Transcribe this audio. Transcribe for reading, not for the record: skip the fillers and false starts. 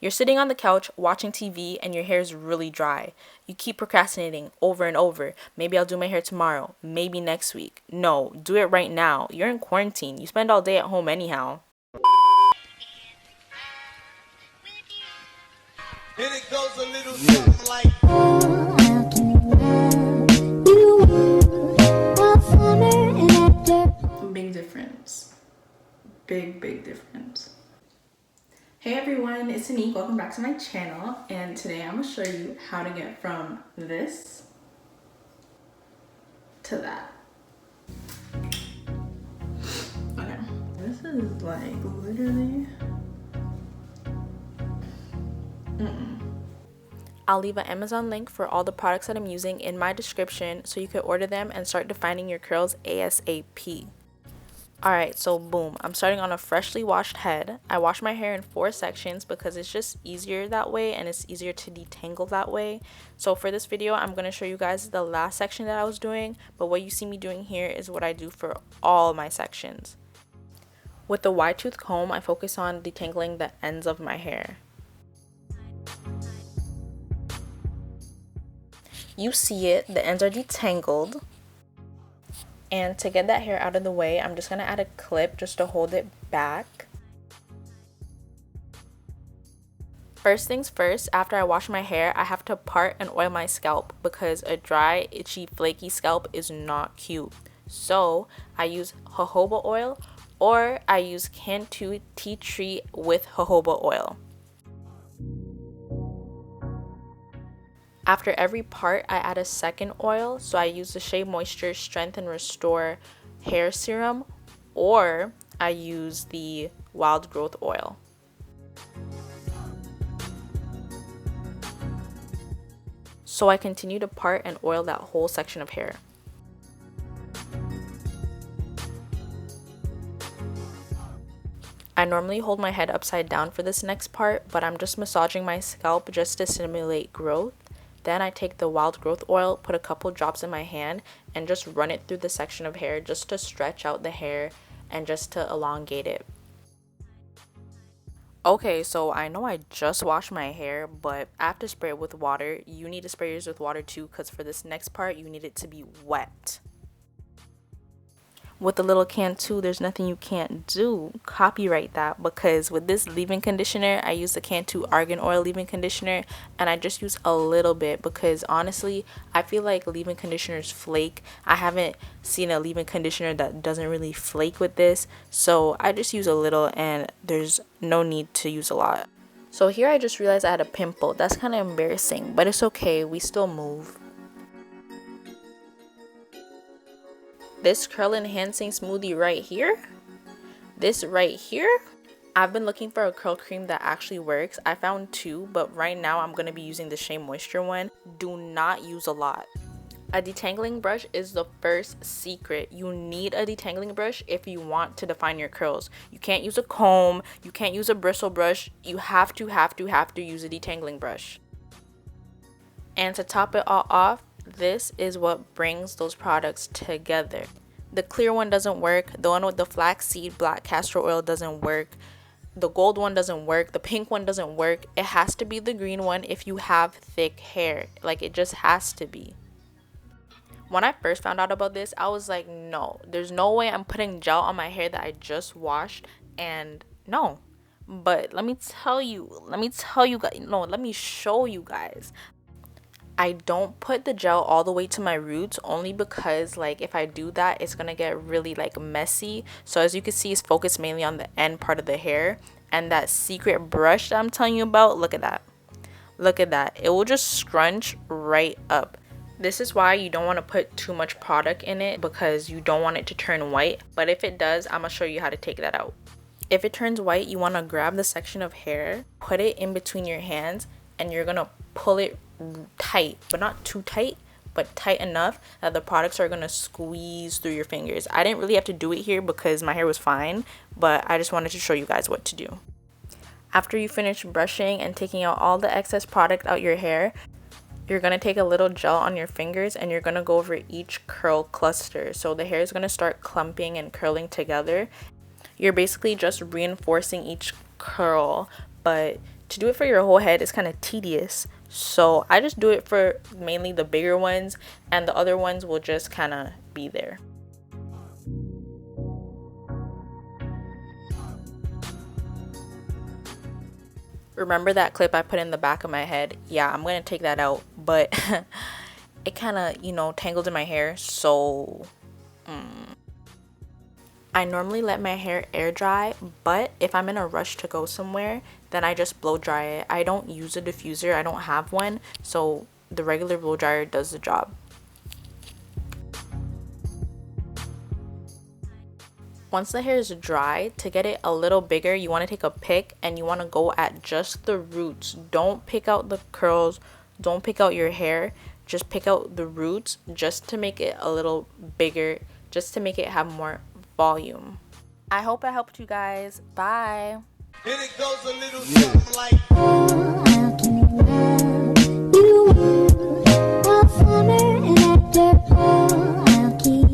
You're sitting on the couch watching TV and your hair is really dry. You keep procrastinating over and over. Maybe I'll do my hair tomorrow. Maybe next week. No, do it right now. You're in quarantine. You spend all day at home anyhow. And it goes a little something like Big difference. Big difference. Hey everyone, it's Anique. Welcome back to my channel, and today I'm going to show you how to get from this to that. Okay, this is like literally I'll leave an Amazon link for all the products that I'm using in my description so you can order them and start defining your curls ASAP. Alright, so boom, I'm starting on a freshly washed head. I wash my hair in 4 sections because it's just easier that way and it's easier to detangle that way. So for this video, I'm going to show you guys the last section that I was doing, but what you see me doing here is what I do for all my sections. With the wide tooth comb, I focus on detangling the ends of my hair. You see it, the ends are detangled. And to get that hair out of the way, I'm just going to add a clip just to hold it back. First things first, after I wash my hair, I have to part and oil my scalp because a dry, itchy, flaky scalp is not cute. So I use jojoba oil or I use Cantu tea tree with jojoba oil. After every part, I add a second oil, so I use the Shea Moisture Strength and Restore Hair Serum, or I use the Wild Growth Oil. So I continue to part and oil that whole section of hair. I normally hold my head upside down for this next part, but I'm just massaging my scalp just to stimulate growth. Then I take the Wild Growth Oil, put a couple drops in my hand, and just run it through the section of hair just to stretch out the hair and just to elongate it. Okay, so I know I just washed my hair, but I have to spray it with water. You need to spray yours with water too, because for this next part, you need it to be wet. With the little Cantu, there's nothing you can't do. Copyright that, because with this leave-in conditioner, I use the Cantu Argan Oil leave-in conditioner, and I just use a little bit because honestly, I feel like leave-in conditioners flake. I haven't seen a leave-in conditioner that doesn't really flake with this, so I just use a little and there's no need to use a lot. So here I just realized I had a pimple. That's kind of embarrassing, but it's okay. We still move. This curl enhancing smoothie right here, this right here, I've been looking for a curl cream that actually works. I found 2, but right now I'm going to be using the Shea Moisture one. Do not use a lot. A detangling brush is the first secret. You need a detangling brush if you want to define your curls. You can't use a comb, you can't use a bristle brush. You have to use a detangling brush. And to top it all off, this is what brings those products together. The clear one doesn't work. The one with the flaxseed black castor oil doesn't work. The gold one doesn't work. The pink one doesn't work. It has to be the green one if you have thick hair. Like, it just has to be. When I first found out about this, I was like, no, there's no way I'm putting gel on my hair that I just washed, and no. But let me show you guys. I don't put the gel all the way to my roots only because, like, if I do that, it's gonna get really like messy. So as you can see, it's focused mainly on the end part of the hair. And that secret brush that I'm telling you about, look at that. Look at that. It will just scrunch right up. This is why you don't want to put too much product in it, because you don't want it to turn white. But if it does, I'm gonna show you how to take that out. If it turns white, you want to grab the section of hair, put it in between your hands, and you're gonna pull it tight, but not too tight, but tight enough that the products are gonna squeeze through your fingers. I didn't really have to do it here because my hair was fine, but I just wanted to show you guys what to do. After you finish brushing and taking out all the excess product out your hair, you're gonna take a little gel on your fingers and you're gonna go over each curl cluster. So the hair is gonna start clumping and curling together. You're basically just reinforcing each curl, but to do it for your whole head is kind of tedious. So I just do it for mainly the bigger ones, and the other ones will just kind of be there. Remember that clip I put in the back of my head? Yeah, I'm gonna take that out, but it kind of, you know, tangled in my hair, so I normally let my hair air dry, but if I'm in a rush to go somewhere, then I just blow dry it. I don't use a diffuser, I don't have one, so the regular blow dryer does the job. Once the hair is dry, to get it a little bigger, you want to take a pick and you want to go at just the roots. Don't pick out the curls, don't pick out your hair, just pick out the roots just to make it a little bigger, just to make it have more volume. I hope I helped you guys. Bye. And it goes a little something like